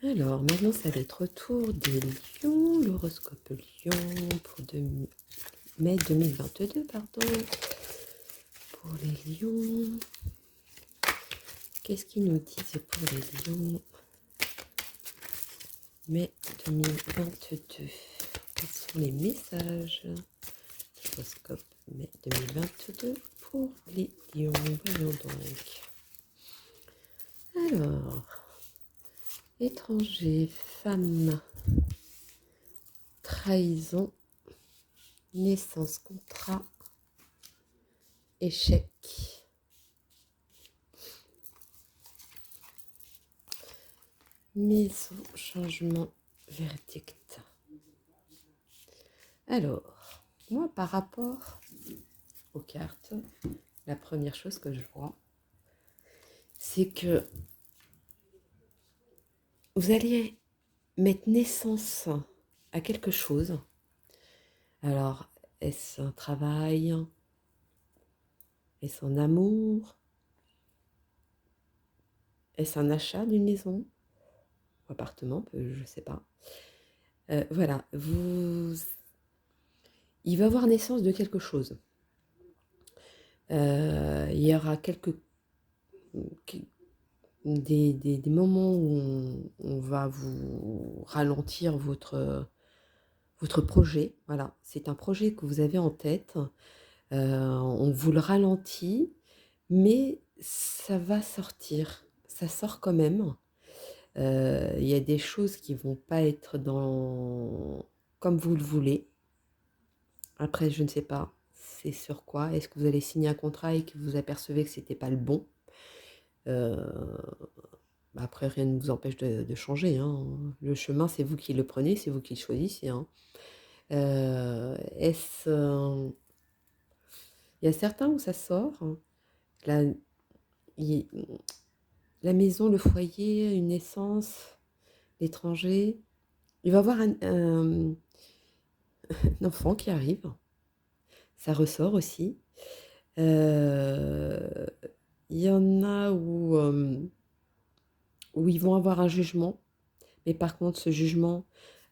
Alors, maintenant, ça va être retour des lions, l'horoscope lion pour mai 2022, pardon. Pour les lions, qu'est-ce qu'ils nous disent pour les lions mai 2022? Quels sont les messages l'horoscope mai 2022 pour les lions? Voyons donc. Alors, étranger, femme, trahison, naissance, contrat, échec. Maison, changement, verdict. Alors, moi par rapport aux cartes, la première chose que je vois, c'est que vous allez mettre naissance à quelque chose. Alors, est-ce un travail? Est-ce un amour? Est-ce un achat d'une maison? Ou appartement, je ne sais pas. Voilà, il va y avoir naissance de quelque chose. Il y aura des moments où on va vous ralentir votre projet. Voilà, c'est un projet que vous avez en tête. On vous le ralentit, mais ça va sortir. Ça sort quand même. Il y a des choses qui vont pas être comme vous le voulez. Après, je ne sais pas, c'est sur quoi. Est-ce que vous allez signer un contrat et que vous apercevez que c'était pas le bon? Euh, Après, rien ne vous empêche de changer, hein. Le chemin, c'est vous qui le prenez, c'est vous qui le choisissez, hein. Est-ce, il y a certains où ça sort, hein. La, il- la maison, le foyer, une naissance, l'étranger. Il va y avoir un enfant qui arrive. Ça ressort aussi. Euh, Il y en a où ils vont avoir un jugement, mais par contre, ce jugement,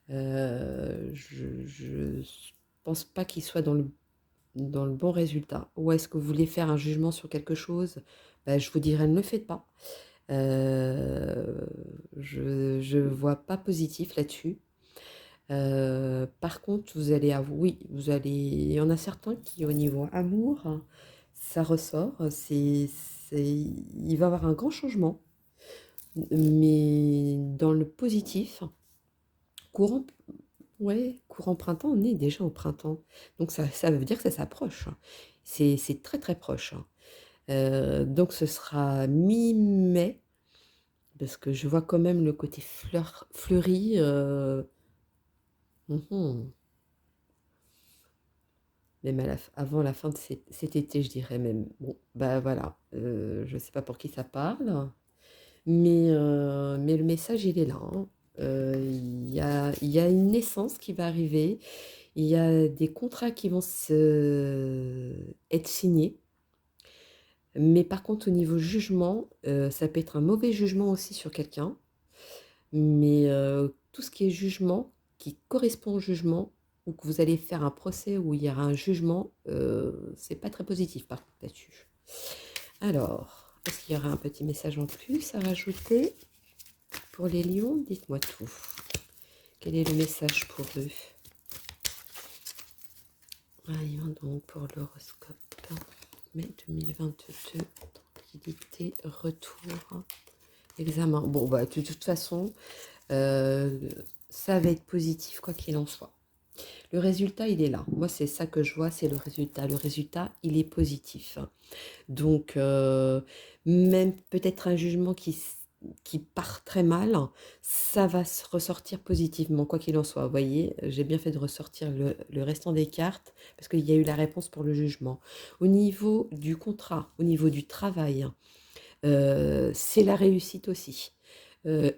je pense pas qu'il soit dans le bon résultat. Ou est-ce que vous voulez faire un jugement sur quelque chose? Ben, je vous dirais, ne le faites pas. Je vois pas positif là-dessus. Par contre, vous allez avoir, oui, il y en a certains qui, au niveau amour, hein, ça ressort. Il va y avoir un grand changement, mais dans le positif. Courant, ouais, courant printemps, on est déjà au printemps. Donc ça veut dire que ça s'approche, hein. C'est très très proche, hein. Donc ce sera mi-mai, parce que je vois quand même le côté fleuri. Mhm. Même avant la fin de cet été, je dirais même. Bon, bah voilà, je ne sais pas pour qui ça parle, mais le message, il est là, hein. Il y a une naissance qui va arriver, il y a des contrats qui vont être signés, mais par contre, au niveau jugement, ça peut être un mauvais jugement aussi sur quelqu'un, mais tout ce qui est jugement, qui correspond au jugement, ou que vous allez faire un procès où il y aura un jugement, c'est pas très positif par contre là-dessus. Alors, est-ce qu'il y aura un petit message en plus à rajouter pour les lions? Dites-moi tout. Quel est le message pour eux? Voyons donc pour l'horoscope. Mai 2022, tranquillité, retour, examen. Bon, bah, de toute façon, ça va être positif, quoi qu'il en soit. Le résultat, il est là. Moi, c'est ça que je vois, c'est le résultat. Le résultat, il est positif. Donc, même peut-être un jugement qui part très mal, ça va se ressortir positivement, quoi qu'il en soit. Vous voyez, j'ai bien fait de ressortir le restant des cartes, parce qu'il y a eu la réponse pour le jugement. Au niveau du contrat, au niveau du travail, c'est la réussite aussi.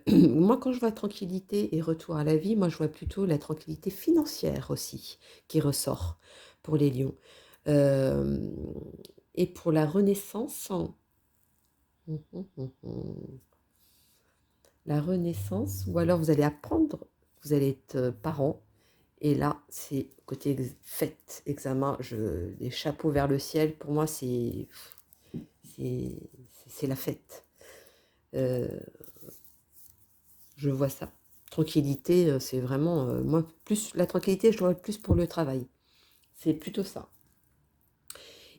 Moi, quand je vois tranquillité et retour à la vie, moi, je vois plutôt la tranquillité financière aussi qui ressort pour les lions. Euh, et pour la renaissance, la renaissance, ou alors vous allez apprendre, vous allez être parent, et là, c'est côté fête, examen, les chapeaux vers le ciel, pour moi, c'est la fête. Je vois ça. Tranquillité, c'est vraiment, moi, plus la tranquillité, je vois plus pour le travail. C'est plutôt ça.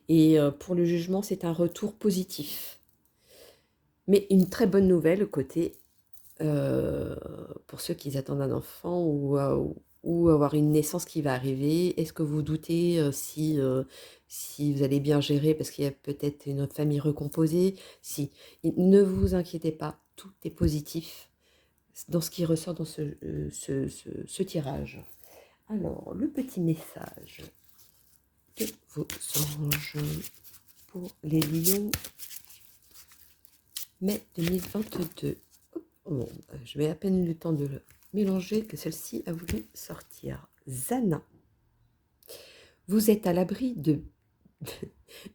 Et pour le jugement, c'est un retour positif. Mais une très bonne nouvelle côté, pour ceux qui attendent un enfant ou avoir une naissance qui va arriver. Est-ce que vous doutez si vous allez bien gérer parce qu'il y a peut-être une autre famille recomposée? Si. Ne vous inquiétez pas, tout est positif dans ce qui ressort dans ce tirage. Alors, le petit message de vos anges pour les lions, mai 2022. Bon, je vais à peine eu le temps de le mélanger que celle-ci a voulu sortir. Zana, vous êtes à l'abri de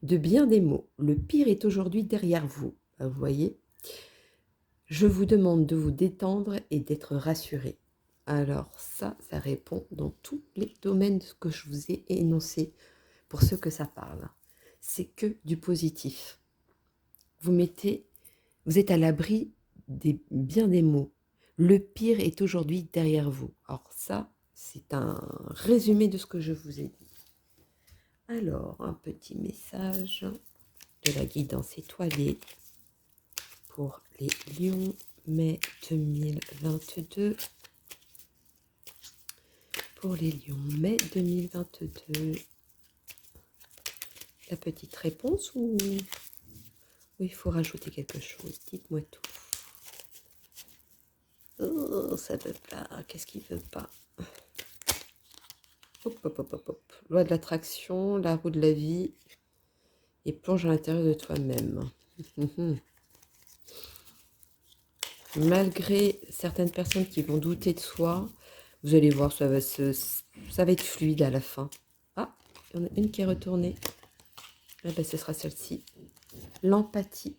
bien des maux. Le pire est aujourd'hui derrière vous. Vous voyez, je vous demande de vous détendre et d'être rassuré. Alors ça répond dans tous les domaines de ce que je vous ai énoncé pour ceux que ça parle. C'est que du positif. Vous êtes à l'abri bien des maux. Le pire est aujourd'hui derrière vous. Alors ça, c'est un résumé de ce que je vous ai dit. Alors, un petit message de la guidance étoilée pour les lions, mai 2022. Pour les lions, mai 2022. La petite réponse ou il faut rajouter quelque chose? Dites-moi tout. Oh, ça veut pas. Qu'est-ce qui veut pas? Hop, hop, hop, hop, hop. Loi de l'attraction, la roue de la vie, et plonge à l'intérieur de toi-même. Malgré certaines personnes qui vont douter de soi, vous allez voir, ça va être fluide à la fin. Ah, il y en a une qui est retournée. Ah ben, ce sera celle-ci. L'empathie.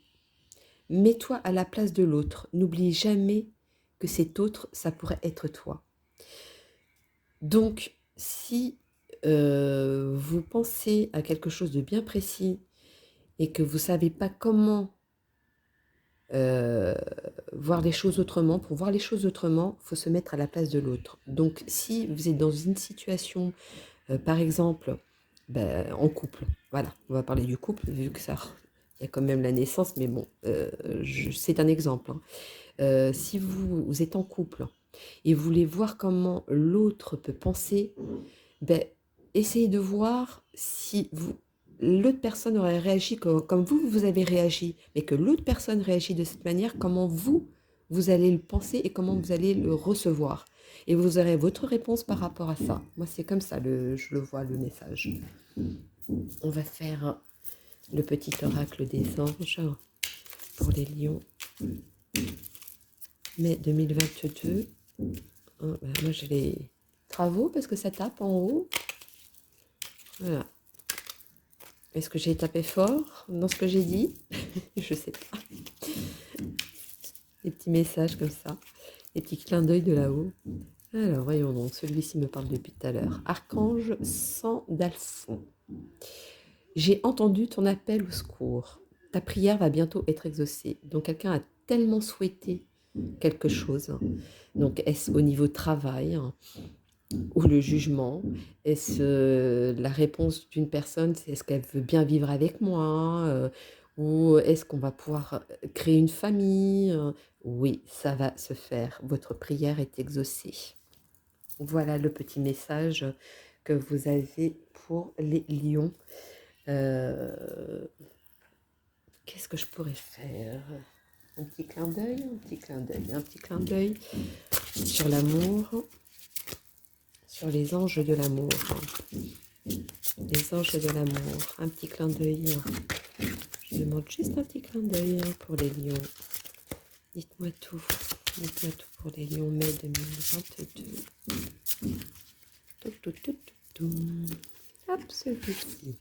Mets-toi à la place de l'autre. N'oublie jamais que cet autre, ça pourrait être toi. Donc, si vous pensez à quelque chose de bien précis et que vous ne savez pas comment voir les choses autrement, pour voir les choses autrement, il faut se mettre à la place de l'autre. Donc, si vous êtes dans une situation, par exemple, en couple, voilà, on va parler du couple, vu que ça, il y a quand même la naissance, mais bon, c'est un exemple. Si vous êtes en couple et vous voulez voir comment l'autre peut penser, essayez de voir si l'autre personne aurait réagi comme vous avez réagi, mais que l'autre personne réagit de cette manière, comment vous allez le penser et comment vous allez le recevoir. Et vous aurez votre réponse par rapport à ça. Moi, c'est comme ça, je le vois, le message. On va faire le petit oracle des anges pour les lions. Mai 2022. Moi, j'ai les travaux parce que ça tape en haut. Voilà. Est-ce que j'ai tapé fort dans ce que j'ai dit? Je sais pas. Des petits messages comme ça. Des petits clins d'œil de là-haut. Alors, voyons donc. Celui-ci me parle depuis tout à l'heure. Archange Sandalphon. J'ai entendu ton appel au secours. Ta prière va bientôt être exaucée. Donc, quelqu'un a tellement souhaité quelque chose. Donc, est-ce au niveau travail ou le jugement? Est-ce la réponse d'une personne, c'est est-ce qu'elle veut bien vivre avec moi? Ou est-ce qu'on va pouvoir créer une famille? Oui, ça va se faire. Votre prière est exaucée. Voilà le petit message que vous avez pour les lions. Qu'est-ce que je pourrais faire? Un petit clin d'œil, un petit clin d'œil, un petit clin d'œil sur l'amour, sur les anges de l'amour. Les anges de l'amour, un petit clin d'œil. Je demande juste un petit clin d'œil pour les lions. Dites-moi tout. Dites-moi tout pour les lions, mai 2022. Hop, celui-ci.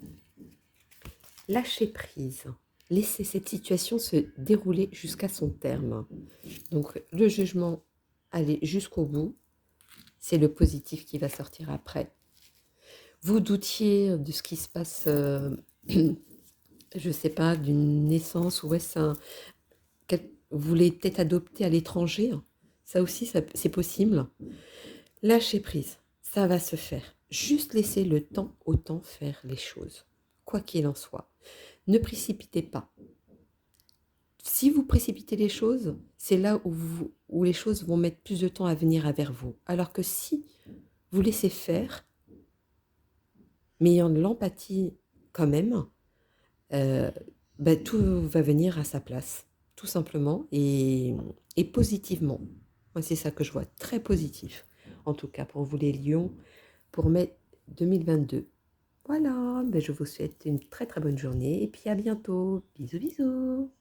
Lâcher prise. Laissez cette situation se dérouler jusqu'à son terme. Donc le jugement, allez jusqu'au bout, c'est le positif qui va sortir après. Vous doutiez de ce qui se passe, je sais pas, d'une naissance ou est-ce vous voulez peut-être adopter à l'étranger, ça aussi c'est possible. Lâchez prise, ça va se faire. Juste laissez le temps au temps faire les choses, quoi qu'il en soit. Ne précipitez pas. Si vous précipitez les choses, c'est là où les choses vont mettre plus de temps à venir vers vous. Alors que si vous laissez faire, mais ayant de l'empathie quand même, euh, ben, tout va venir à sa place, tout simplement, et positivement. Moi, c'est ça que je vois, très positif. En tout cas, pour vous les lions, pour mai 2022. Voilà, ben, je vous souhaite une très très bonne journée, et puis à bientôt. Bisous bisous.